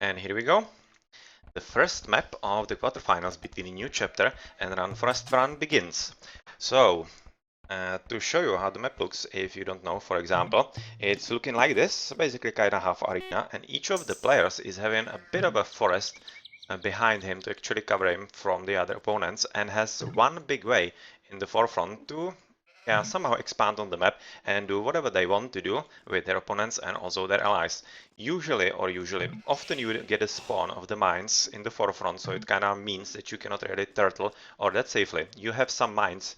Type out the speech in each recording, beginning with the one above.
And here we go. The first map of the quarterfinals between a new chapter and Run Forest Run begins. So, to show you how the map looks, if you don't know, for example, it's looking like this, basically kind of half arena, and each of the players is having a bit of a forest behind him to actually cover him from the other opponents, and has one big way in the forefront to somehow expand on the map and do whatever they want to do with their opponents and also their allies. Often you get a spawn of the mines in the forefront, so it kind of means that you cannot really turtle or that safely. You have some mines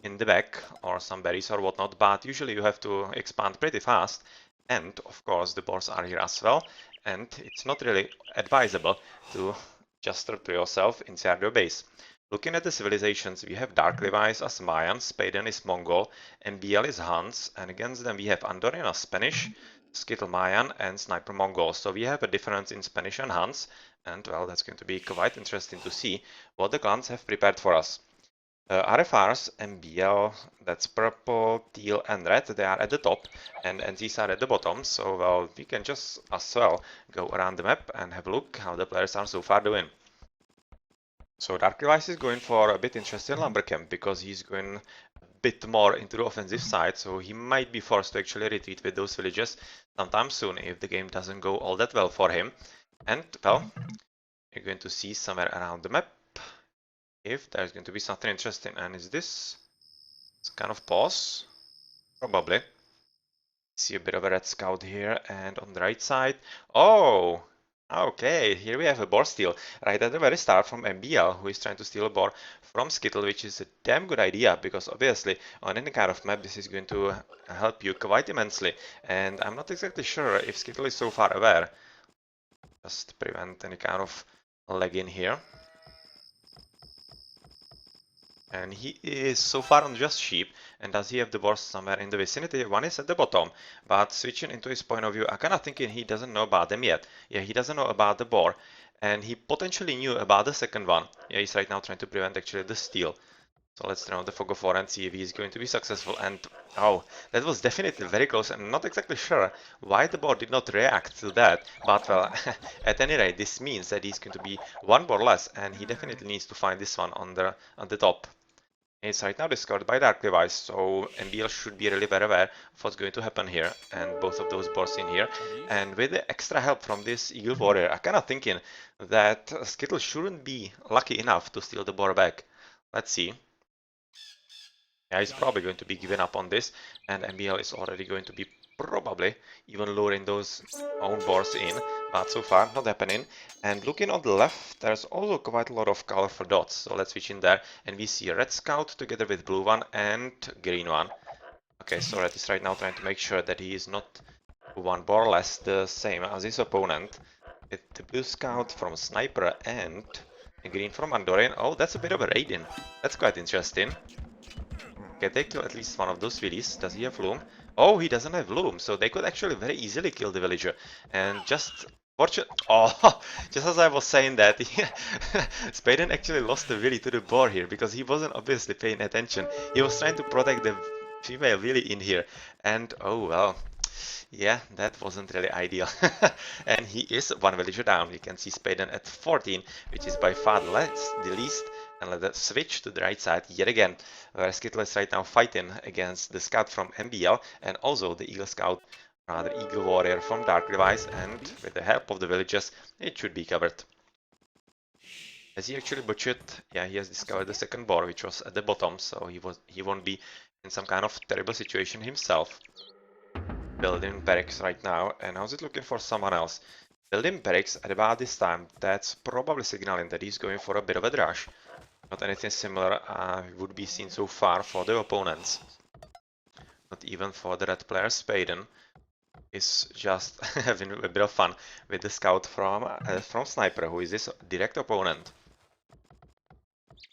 in the back or some berries or whatnot, but usually you have to expand pretty fast. And of course the boars are here as well, and it's not really advisable to just turtle yourself inside your base. Looking at the civilizations, we have Dark Levi's as Mayan, Spaden is Mongol, MBL is Hans, and against them we have Andorian as Spanish, Skittle Mayan, and Sniper Mongol. So we have a difference in Spanish and Hans, and well, that's going to be quite interesting to see what the clans have prepared for us. RFRs, MBL, that's purple, teal, and red, they are at the top, and NZs are at the bottom, so well, we can just as well go around the map and have a look how the players are so far doing. So Dark Levi's is going for a bit interesting lumber camp because he's going a bit more into the offensive side, so he might be forced to actually retreat with those villages sometime soon if the game doesn't go all that well for him. And well, you're going to see somewhere around the map if there's going to be something interesting. And is this? It's kind of pause, probably. See a bit of a red scout here, and on the right side, oh, okay, here we have a boar steal right at the very start from MBL, who is trying to steal a boar from Skittle, which is a damn good idea because obviously on any kind of map this is going to help you quite immensely. And I'm not exactly sure if Skittle is so far aware. Just prevent any kind of lag in here. And he is so far on just sheep, and does he have the boars somewhere in the vicinity? One is at the bottom, but switching into his point of view, I'm kind of thinking he doesn't know about them yet. Yeah, he doesn't know about the boar, and he potentially knew about the second one. Yeah, he's right now trying to prevent actually the steal. So let's turn on the fog of war and see if he's going to be successful. And oh, that was definitely very close. I'm not exactly sure why the boar did not react to that, but well, at any rate, this means that he's going to be one boar less, and he definitely needs to find this one on the top. It's right now discovered by Dark Levi's, so MBL should be really very aware of what's going to happen here, and both of those boars in here. And with the extra help from this Eagle Warrior, I'm kind of thinking that Skittle shouldn't be lucky enough to steal the boar back. Let's see. Yeah, he's probably going to be giving up on this, and MBL is already going to be probably even luring those own boars in, but so far not happening. And looking on the left, there's also quite a lot of colorful dots, so let's switch in there, and we see a red scout together with blue one and green one. Okay, so red is right now trying to make sure that he is not one boar less the same as his opponent. With the blue scout from Sniper and the green from Andorian. Oh, that's a bit of a raid-in. That's quite interesting. Okay, they kill at least one of those villies. Does he have loom? Oh, he doesn't have loom, so they could actually very easily kill the villager. And just oh, just as I was saying that, Spaden actually lost the villy to the boar here because he wasn't obviously paying attention. He was trying to protect the female villy in here, and oh well. Yeah, that wasn't really ideal. And he is one villager down. You can see Spaden at 14, which is by far the least. And let us switch to the right side yet again, where Skittle is right now fighting against the scout from MBL and also the Eagle Scout, rather Eagle Warrior from Dark Levi's, and with the help of the villagers, it should be covered. Has he actually butchered? Yeah, he has discovered the second boar, which was at the bottom, so he won't be in some kind of terrible situation himself. Building barracks right now, and how's it looking for someone else? Building barracks at about this time, that's probably signaling that he's going for a bit of a rush. Not anything similar would be seen so far for the opponents. Not even for the red player Spaden. Is just having a bit of fun with the scout from Sniper, who is his direct opponent.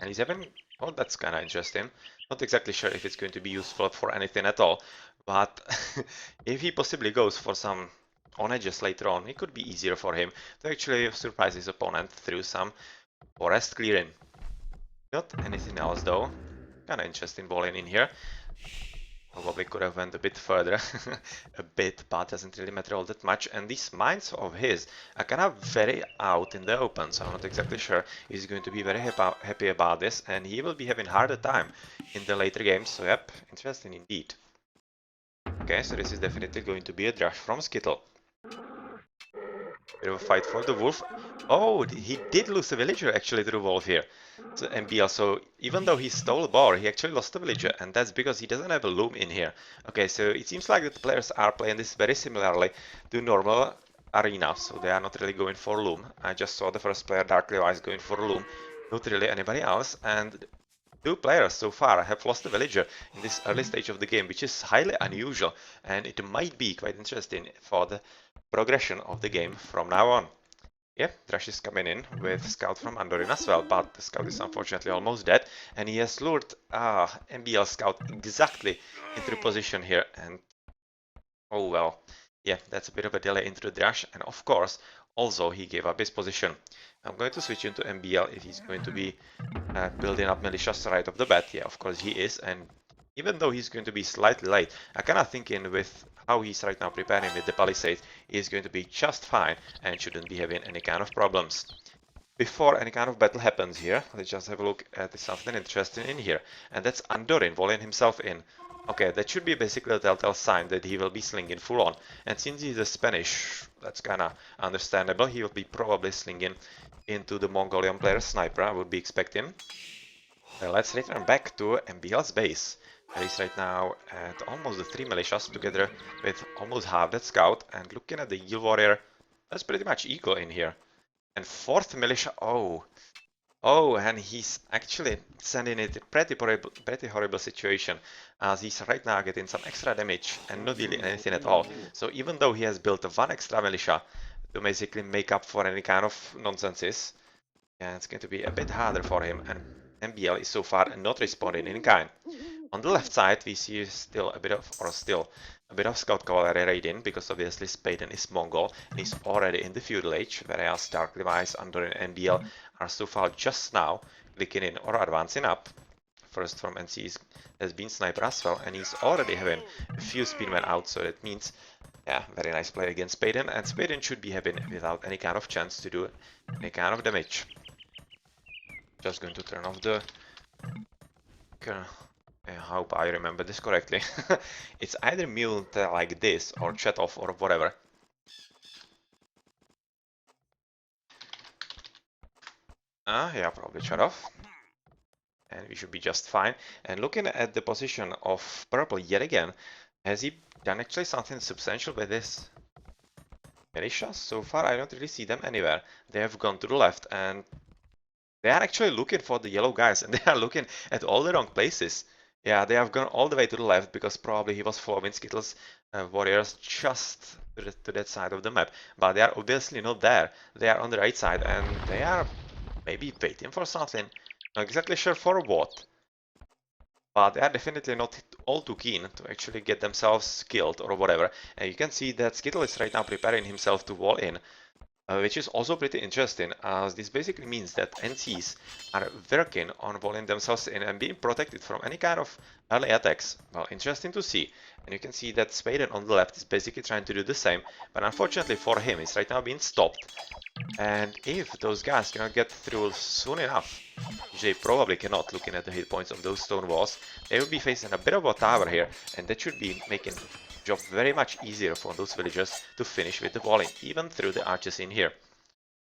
And he's having... oh, that's kind of interesting. Not exactly sure if it's going to be useful for anything at all, but if he possibly goes for some on edges later on, it could be easier for him to actually surprise his opponent through some forest clearing. Not anything else though. Kind of interesting bowling in here. Probably could have went a bit further, a bit, but doesn't really matter all that much. And these mines of his are kind of very out in the open, so I'm not exactly sure he's going to be very happy about this, and he will be having harder time in the later games. So yep, interesting indeed. Okay, so this is definitely going to be a Drush from Skittle. Bit of a fight for the wolf. Oh, he did lose a villager actually to the wolf here. To MBL, so even though he stole a boar, he actually lost a villager, and that's because he doesn't have a loom in here. Okay, so it seems like the players are playing this very similarly to normal arena, so they are not really going for loom. I just saw the first player, Darkly Wise, going for loom, not really anybody else, and two players so far have lost a villager in this early stage of the game, which is highly unusual, and it might be quite interesting for the progression of the game from now on. Yep, Thresh is coming in with Scout from Andorin as well, but the Scout is unfortunately almost dead, and he has lured MBL Scout exactly into the position here, and oh well, yeah, that's a bit of a delay into the dash, and of course, also he gave up his position. I'm going to switch into MBL if he's going to be building up militias right off the bat. Yeah, of course he is, and even though he's going to be slightly late, I kind of thinking with how he's right now preparing with the palisades, he's going to be just fine and shouldn't be having any kind of problems. Before any kind of battle happens here, let's just have a look at something interesting in here, and that's Andorin volleying himself in. Okay, that should be basically a telltale sign that he will be slinging full on, and since he's a Spanish, that's kinda understandable, he will be probably slinging into the Mongolian player sniper, I would be expecting. Let's return back to MBL's base. He's right now at almost the 3 militias together with almost half that scout, and looking at the Yield Warrior, that's pretty much equal in here. And 4th militia, oh, and he's actually sending it a pretty horrible situation, as he's right now getting some extra damage and not really anything at all. So even though he has built one extra militia to basically make up for any kind of nonsenses, yeah, it's going to be a bit harder for him, and MBL is so far not responding in kind. On the left side, we see still a bit of Scout Cavalry raiding, because obviously Spaden is Mongol and he's already in the feudal age, whereas Dark Levi's, Under and NBL are so far just now clicking in or advancing up. First from NC has been Sniper as well, and he's already having a few speedmen out, so that means, yeah, very nice play against Spaden, and Spaden should be having without any kind of chance to do any kind of damage. Just going to turn off the... I hope I remember this correctly. It's either mute like this or shut off or whatever. Yeah, probably shut off. And we should be just fine. And looking at the position of purple yet again, has he done actually something substantial with this militia? So far I don't really see them anywhere. They have gone to the left and they are actually looking for the yellow guys, and they are looking at all the wrong places. Yeah, they have gone all the way to the left because probably he was following Skittle's warriors just to that side of the map. But they are obviously not there. They are on the right side and they are maybe waiting for something. Not exactly sure for what. But they are definitely not all too keen to actually get themselves killed or whatever. And you can see that Skittle is right now preparing himself to wall in. Which is also pretty interesting, as this basically means that NCs are working on walling themselves in and being protected from any kind of early attacks. Well, interesting to see. And you can see that Spaden on the left is basically trying to do the same, but unfortunately for him, he's right now being stopped. And if those guys cannot get through soon enough, which they probably cannot, looking at the hit points of those stone walls, they will be facing a bit of a tower here, and that should be making job very much easier for those villagers to finish with the walling, even through the arches in here.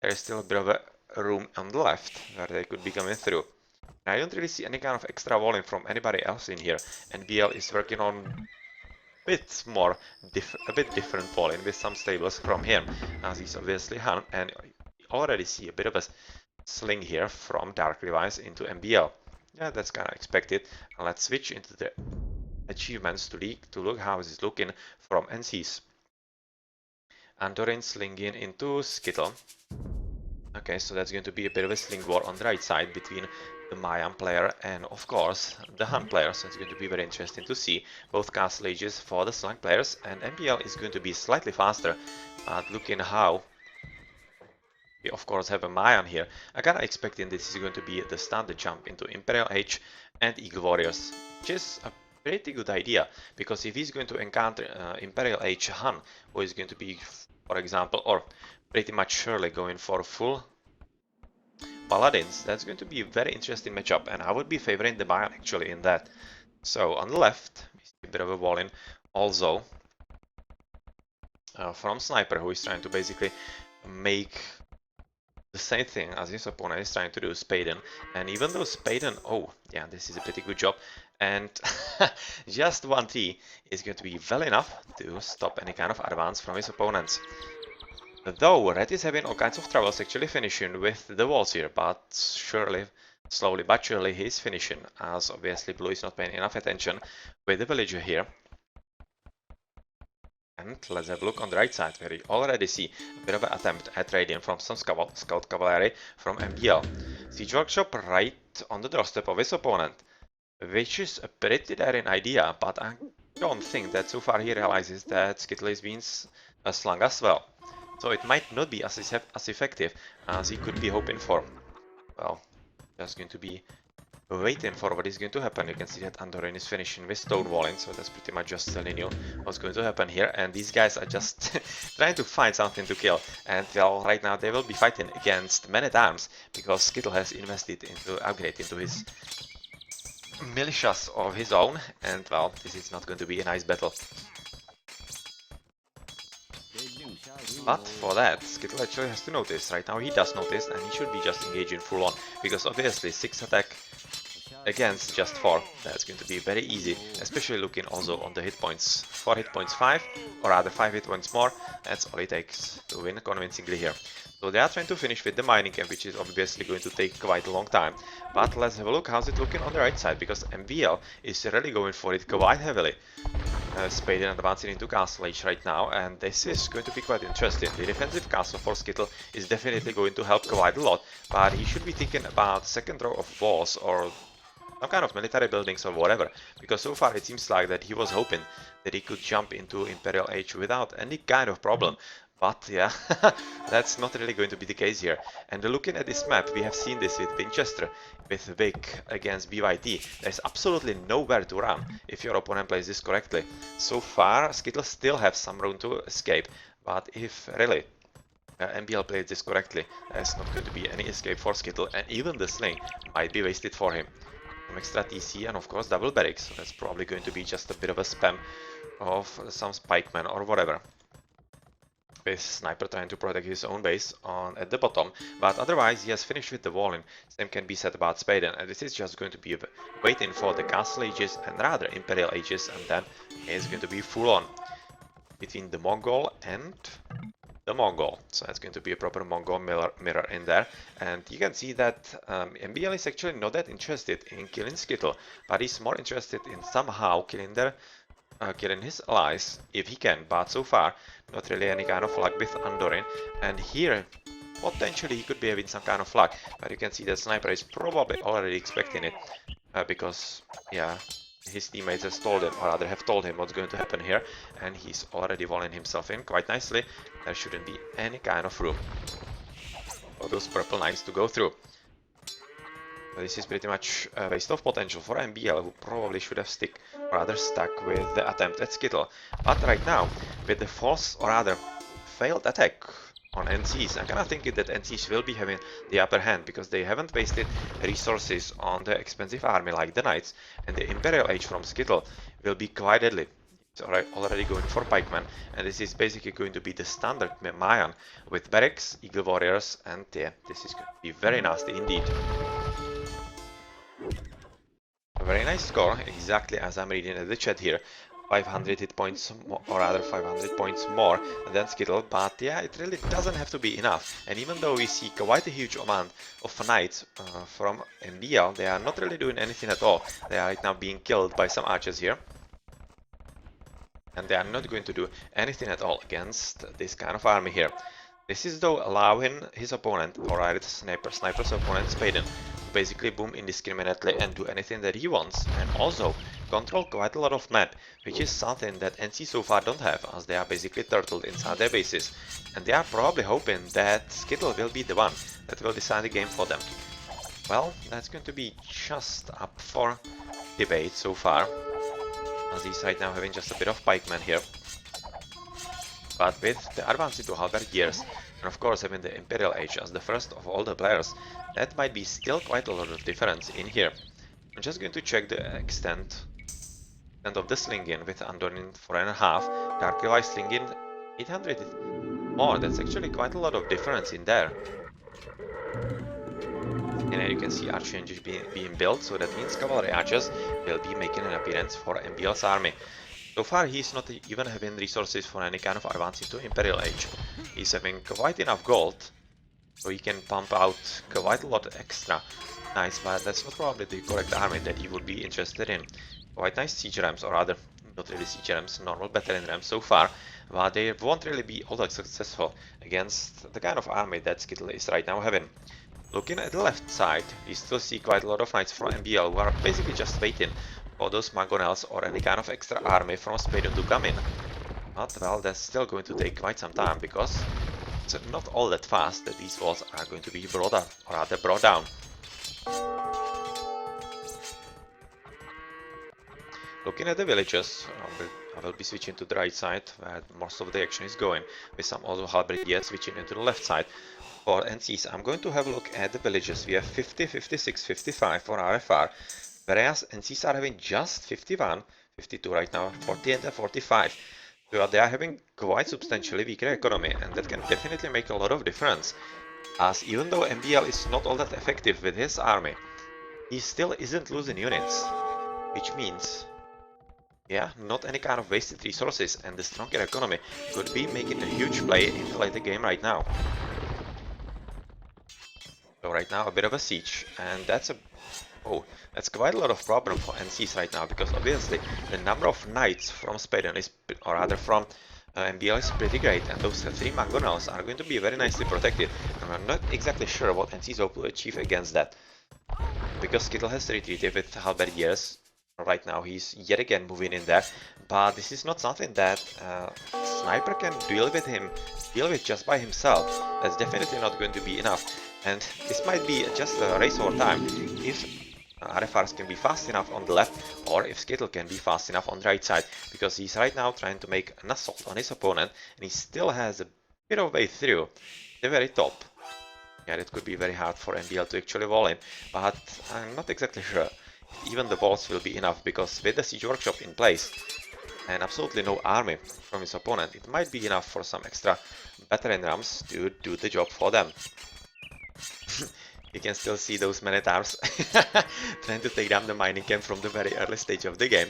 There is still a bit of a room on the left where they could be coming through. I don't really see any kind of extra walling from anybody else in here, and BL is working on a bit different walling with some stables from him, as he's obviously Han, and you already see a bit of a sling here from Dark Levi's into MBL. Yeah, that's kind of expected. And let's switch into the achievements to look how it's looking from NCs. Andorin slinging into Skittle. Okay, so that's going to be a bit of a sling war on the right side between the Mayan player and, of course, the Han player. So it's going to be very interesting to see both castle ages for the Slang players, and MPL is going to be slightly faster at looking how we, of course, have a Mayan here. I kinda expecting this is going to be the standard jump into Imperial Age and Eagle Warriors, which is a pretty good idea, because if he's going to encounter Imperial H Han, who is going to be, for example, or pretty much surely going for full Paladins, that's going to be a very interesting matchup, and I would be favoring the Bayon actually in that. So on the left, we see a bit of a wall in, also from Sniper, who is trying to basically make the same thing as his opponent is trying to do, Spaden. And even though Spaden, oh yeah, this is a pretty good job, and just 1T is going to be well enough to stop any kind of advance from his opponents. Though Red is having all kinds of troubles actually finishing with the walls here, but surely, slowly but surely he's finishing, as obviously Blue is not paying enough attention with the villager here. And let's have a look on the right side, where you already see a bit of an attempt at raiding from some scout cavalry from MBL. Siege workshop right on the doorstep of his opponent, which is a pretty daring idea, but I don't think that so far he realizes that Skittle is being slung as well. So it might not be as effective as he could be hoping for. Well, just going to be waiting for what is going to happen. You can see that Andorin is finishing with stonewalling, so that's pretty much just telling you what's going to happen here. And these guys are just trying to find something to kill. And well, right now they will be fighting against men-at-arms, because Skittle has invested into upgrade into his militias of his own. And well, this is not going to be a nice battle. But for that, Skittle actually has to notice. Right now he does notice, and he should be just engaging full on, because obviously 6 attack against just 4, that's going to be very easy, especially looking also on the hit points. 4 hit points 5, or rather 5 hit points more, that's all it takes to win convincingly here. So they are trying to finish with the mining camp, which is obviously going to take quite a long time. But let's have a look how's it looking on the right side, because MVL is really going for it quite heavily. Spaden advancing into Castle Age right now, and this is going to be quite interesting. The defensive castle for Skittle is definitely going to help quite a lot, but he should be thinking about second row of walls or some kind of military buildings or whatever, because so far it seems like that he was hoping that he could jump into Imperial Age without any kind of problem. But yeah, that's not really going to be the case here. And looking at this map, we have seen this with Winchester, with Vic against BYT. There's absolutely nowhere to run if your opponent plays this correctly. So far, Skittle still have some room to escape, but if really MBL plays this correctly, there's not going to be any escape for Skittle, and even the sling might be wasted for him. Some extra TC and of course double barracks, so that's probably going to be just a bit of a spam of some spikemen or whatever, with Sniper trying to protect his own base at the bottom, but otherwise he has finished with the walling. Same can be said about Spaden, and this is just going to be waiting for the Castle Ages and rather Imperial Ages, and then it's going to be full on between the Mongol and the Mongol. So it's going to be a proper Mongol mirror in there, and you can see that MBL is actually not that interested in killing Skittle, but he's more interested in somehow killing his allies if he can, but so far not really any kind of luck with Andorin, and here potentially he could be having some kind of luck, but you can see that Sniper is probably already expecting it, because yeah, his teammates has told him, or rather have told him what's going to happen here, and he's already walling himself in quite nicely. There shouldn't be any kind of room for those purple knights to go through. This is pretty much a waste of potential for MBL, who probably should have stuck with the attempt at Skittle. But right now, with the false, or rather failed attack on NCs, I'm kinda thinking that NCs will be having the upper hand, because they haven't wasted resources on the expensive army like the Knights, and the Imperial Age from Skittle will be quite deadly. It's already going for Pikemen, and this is basically going to be the standard Mayan with Barracks, Eagle Warriors, and yeah, this is going to be very nasty indeed. A very nice score, exactly as I'm reading at the chat here. 500 hit points, or rather 500 points more than Skittle, but yeah, it really doesn't have to be enough. And even though we see quite a huge amount of knights from MBL, they are not really doing anything at all. They are right now being killed by some archers here, and they are not going to do anything at all against this kind of army here. This is though allowing his opponent, or rather Sniper's opponent Spaden, to basically boom indiscriminately and do anything that he wants, and also control quite a lot of map, which is something that NC so far don't have, as they are basically turtled inside their bases, and they are probably hoping that Skittle will be the one that will decide the game for them. Well, that's going to be just up for debate so far. as he's right now having just a bit of pikemen here. But with the advance into halberdiers, and of course having the Imperial Age as the first of all the players, that might be still quite a lot of difference in here. I'm just going to check the extent of the sling-in with Andorin 4.5, Dark Levi sling-in 800 more. That's actually quite a lot of difference in there. And then you can see archangels being built, so that means cavalry archers will be making an appearance for MBL's army. So far he's not even having resources for any kind of advance into Imperial Age. He's having quite enough gold, so he can pump out quite a lot extra. Nice, but that's not probably the correct army that he would be interested in. Quite nice siege rams, or rather, not really siege rams, normal battalion rams so far, but they won't really be all that successful against the kind of army that Skittle is right now having. Looking at the left side, we still see quite a lot of knights from MBL who are basically just waiting for those Mangonels or any kind of extra army from Spaden to come in. But well, that's still going to take quite some time, because it's not all that fast that these walls are going to be brought up, or rather brought down. Looking at the villages, I will be switching to the right side where most of the action is going, with some also halberdiers switching into the left side. For NCs, I'm going to have a look at the villages. We have 50, 56, 55 for RFR, whereas NCs are having just 51, 52 right now, 40 and 45. So they are having quite substantially weaker economy, and that can definitely make a lot of difference. As even though MBL is not all that effective with his army, he still isn't losing units, which means, yeah, not any kind of wasted resources, and the stronger economy could be making a huge play in the later game right now. So right now a bit of a siege, and that's quite a lot of problem for NCs right now, because obviously the number of knights from Spaden is, or rather from MBL is pretty great, and those 3 Mangonels are going to be very nicely protected, and I'm not exactly sure what NCs will achieve against that. Because Skittle has retreated with halberdiers, right now he's yet again moving in there, but this is not something that Sniper can deal with just by himself. That's definitely not going to be enough, and this might be just a race over time if RFRs can be fast enough on the left, or if Skittle can be fast enough on the right side, because he's right now trying to make an assault on his opponent, and he still has a bit of way through the very top. Yeah, it could be very hard for MBL to actually wall in, but I'm not exactly sure even the walls will be enough, because with the siege workshop in place and absolutely no army from his opponent, it might be enough for some extra battalion rams to do the job for them. You can still see those men-at-arms trying to take down the mining camp from the very early stage of the game.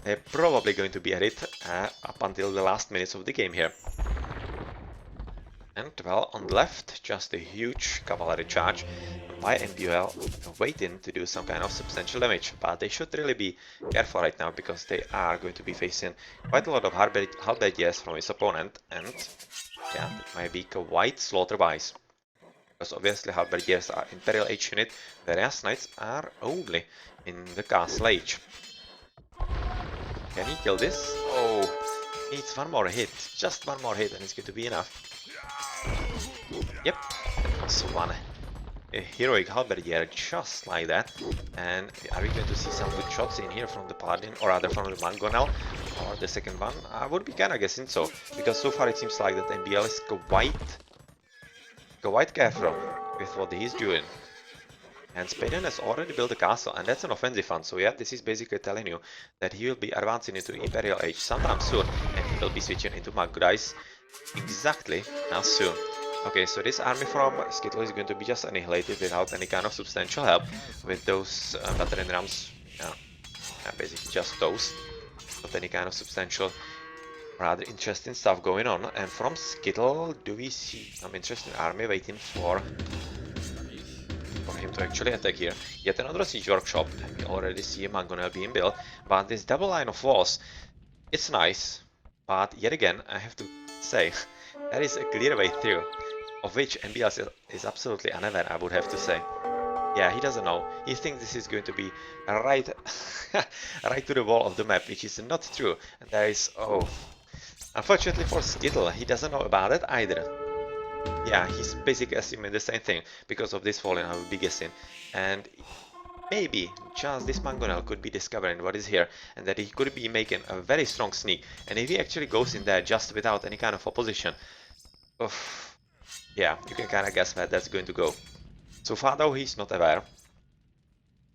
They're probably going to be at it up until the last minutes of the game here. And well, on the left, just a huge cavalry charge by MBL waiting to do some kind of substantial damage, but they should really be careful right now, because they are going to be facing quite a lot of halberdiers from his opponent, and yeah, it might be quite slaughter-wise. Because obviously halberdiers are Imperial Age unit, whereas knights are only in the Castle Age. Can he kill this? Oh, needs one more hit, just one more hit, and it's going to be enough. Yep, that was one heroic halberdier just like that. And are we going to see some good shots in here from the Paladin, or rather from the Mangonel, or the second one? I would be kinda guessing so, because so far it seems like that MBL is quite careful with what he's doing. And Spaden has already built a castle, and that's an offensive one, so yeah, this is basically telling you that he will be advancing into Imperial Age sometime soon, and he will be switching into Magdice exactly as soon. Okay, so this army from Skittle is going to be just annihilated without any kind of substantial help, with those battalion rams, basically just toast, not any kind of substantial, rather interesting stuff going on. And from Skittle, do we see some interesting army waiting for him to actually attack here? Yet another siege workshop, and we already see a Mangonel being built, but this double line of walls, it's nice, but yet again, I have to say, there is a clear way through, of which MBL is absolutely unaware, I would have to say. Yeah, he doesn't know. He thinks this is going to be right, right to the wall of the map, which is not true. And there is, oh, unfortunately for Skittle, he doesn't know about it either. Yeah, he's basically assuming the same thing because of this falling, I would be guessing. And maybe just this Mangonel could be discovering what is here, and that he could be making a very strong sneak. And if he actually goes in there just without any kind of opposition, oof, yeah, you can kind of guess where that's going to go. So far though, he's not aware.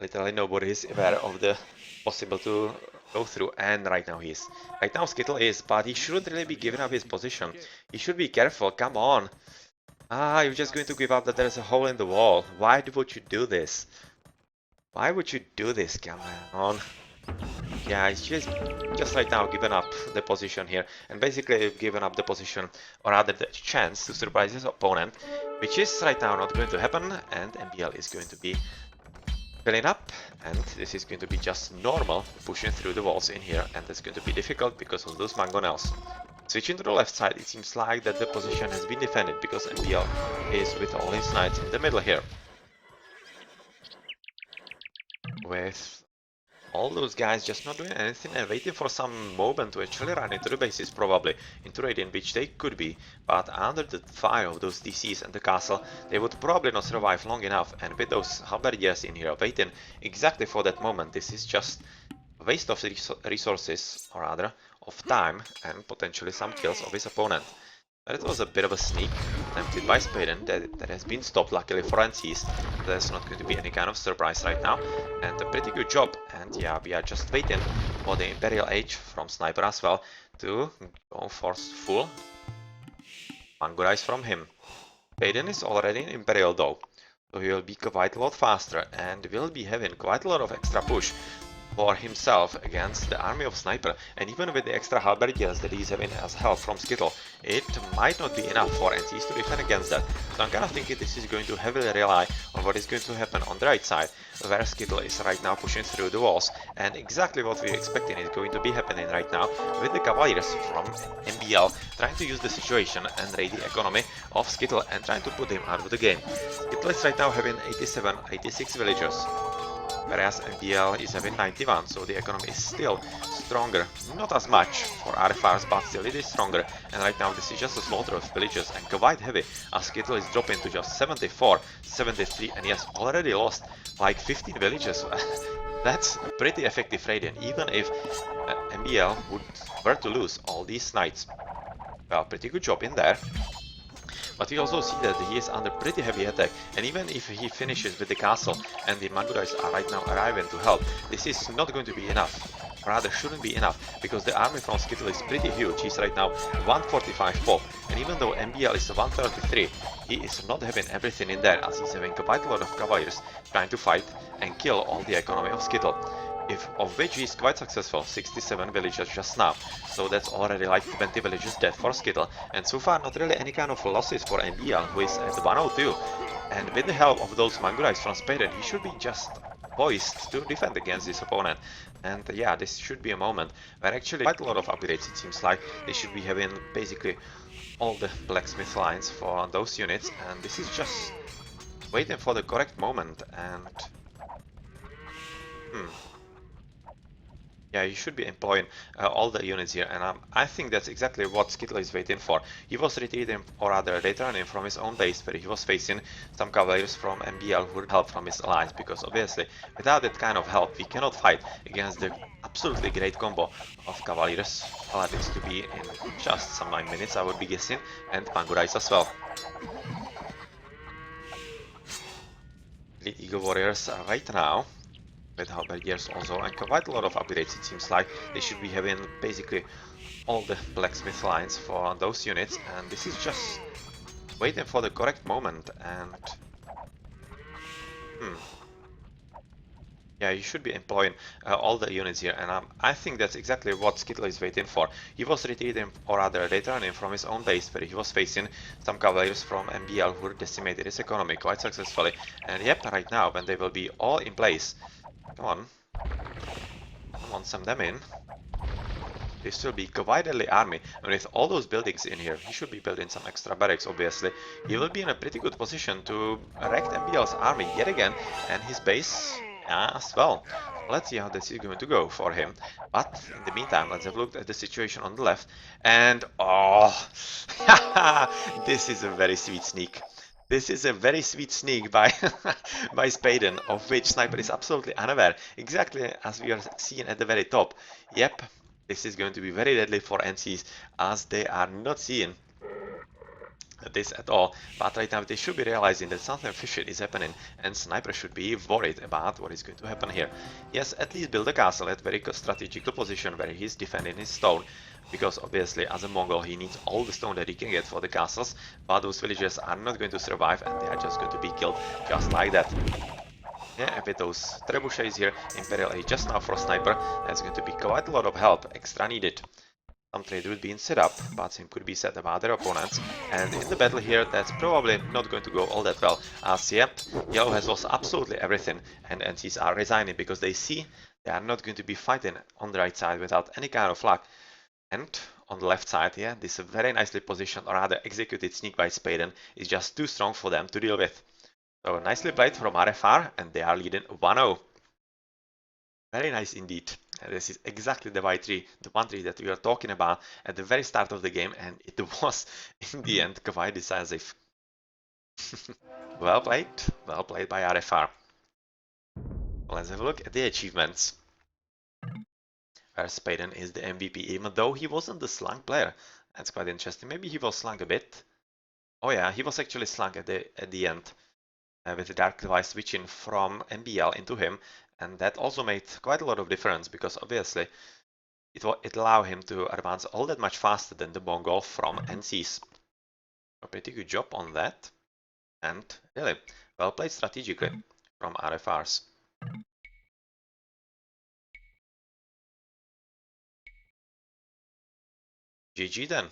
Literally nobody is aware of the possible to go through, and right now he is. Right now Skittle is, but he shouldn't really be giving up his position. He should be careful, come on. Ah, you're just going to give up that there's a hole in the wall. Why would you do this? Why would you do this? Come on. Yeah, he's just right now given up the position here, and basically given up the position, or rather the chance to surprise his opponent, which is right now not going to happen, and MBL is going to be filling up, and this is going to be just normal pushing through the walls in here, and it's going to be difficult because of those mangonels. Switching to the left side, it seems like that the position has been defended because MBL is with all his knights in the middle here. With all those guys just not doing anything and waiting for some moment to actually run into the bases, probably into Radiant, which they could be, but under the fire of those DCs and the castle, they would probably not survive long enough, and with those halberdiers in here waiting exactly for that moment, this is just a waste of resources, or rather, of time, and potentially some kills of his opponent. That was a bit of a sneak attempted by Spaden that has been stopped luckily for NCs. There's not going to be any kind of surprise right now, and a pretty good job. And yeah, we are just waiting for the Imperial Age from Sniper as well to go for full Mangudais from him. Spaden is already in Imperial though, so he will be quite a lot faster and will be having quite a lot of extra push for himself against the army of Sniper, and even with the extra halberdiers that he's having as help from Skittle, it might not be enough for NCs to defend against that. So I'm kind of thinking this is going to heavily rely on what is going to happen on the right side, where Skittle is right now pushing through the walls, and exactly what we're expecting is going to be happening right now with the Cavaliers from MBL trying to use the situation and raid the economy of Skittle and trying to put him out of the game. Skittle is right now having 87, 86 villagers, whereas MBL is having 91, so the economy is still stronger. Not as much for RFRs, but still it is stronger. And right now this is just a slaughter of villages and quite heavy, as Skittle is dropping to just 74, 73, and yes, already lost like 15 villages. That's a pretty effective raid, and even if MBL were to lose all these knights, well, pretty good job in there. But we also see that he is under pretty heavy attack, and even if he finishes with the castle and the Mangudais are right now arriving to help, this is not going to be enough. Rather shouldn't be enough, because the army from Skittle is pretty huge. He's right now 145 pop, and even though MBL is 133, he is not having everything in there, as he's having quite a lot of cavaliers trying to fight and kill all the economy of Skittle. Of which he is quite successful, 67 villagers just now, so that's already like 20 villagers dead for Skittle, and so far not really any kind of losses for MBL, who is at 102, and with the help of those Mangudais from Spaden, he should be just poised to defend against his opponent. And yeah, this should be a moment where actually quite a lot of upgrades, it seems like. They should be having basically all the blacksmith lines for those units, and this is just waiting for the correct moment, and yeah, you should be employing all the units here, and I think that's exactly what Skittle is waiting for. He was retreating, or rather returning from his own base, where he was facing some cavaliers from MBL who would help from his allies, because obviously without that kind of help we cannot fight against the absolutely great combo of cavaliers. Paladins to be in just some 9 minutes, I would be guessing, and Mangudais as well. Elite Eagle Warriors right now with halberdiers also, and quite a lot of upgrades, it seems like. They should be having basically all the blacksmith lines for those units, and this is just waiting for the correct moment, and yeah, you should be employing all the units here, and I think that's exactly what Skittle is waiting for. He was retreating, or rather returning from his own base, where he was facing some cavaliers from MBL who decimated his economy quite successfully, and yep, right now when they will be all in place, come on, send them in. This will be quite an army, and with all those buildings in here, he should be building some extra barracks, obviously. He will be in a pretty good position to wreck MBL's army yet again, and his base as well. Let's see how this is going to go for him. But in the meantime, let's have a look at the situation on the left. And oh, this is a very sweet sneak. This is a very sweet sneak by by Spaden, of which Sniper is absolutely unaware, exactly as we are seeing at the very top. Yep, this is going to be very deadly for NCs, as they are not seeing this at all, but right now they should be realizing that something fishy is happening, and Sniper should be worried about what is going to happen here. Yes, at least build a castle at very strategical position where he's defending his stone, because obviously as a Mongol he needs all the stone that he can get for the castles, but those villagers are not going to survive and they are just going to be killed just like that. Yeah, with those trebuchets here, Imperial Age just now for a Sniper, that's going to be quite a lot of help, extra needed. Some trade route being set up, but same could be said about their opponents. And in the battle here, that's probably not going to go all that well, as yep, Yellow has lost absolutely everything, and NCs are resigning because they see they are not going to be fighting on the right side without any kind of luck. And on the left side here, this very nicely positioned, or rather executed sneak by Spaden is just too strong for them to deal with. So nicely played from RFR, and they are leading 1-0. Very nice indeed. This is exactly the Y3, the one tree that we were talking about at the very start of the game, and it was in the end quite decisive. Well played by RFR. Let's have a look at the achievements. Where Spaden is the MVP, even though he wasn't the slunk player. That's quite interesting. Maybe he was slunk a bit. Oh yeah, he was actually slunk at the end. With the Dark Device switching from MBL into him, and that also made quite a lot of difference because obviously it allowed him to advance all that much faster than the Mongol from NCs. A pretty good job on that, and really well played strategically from RFRs. GG then.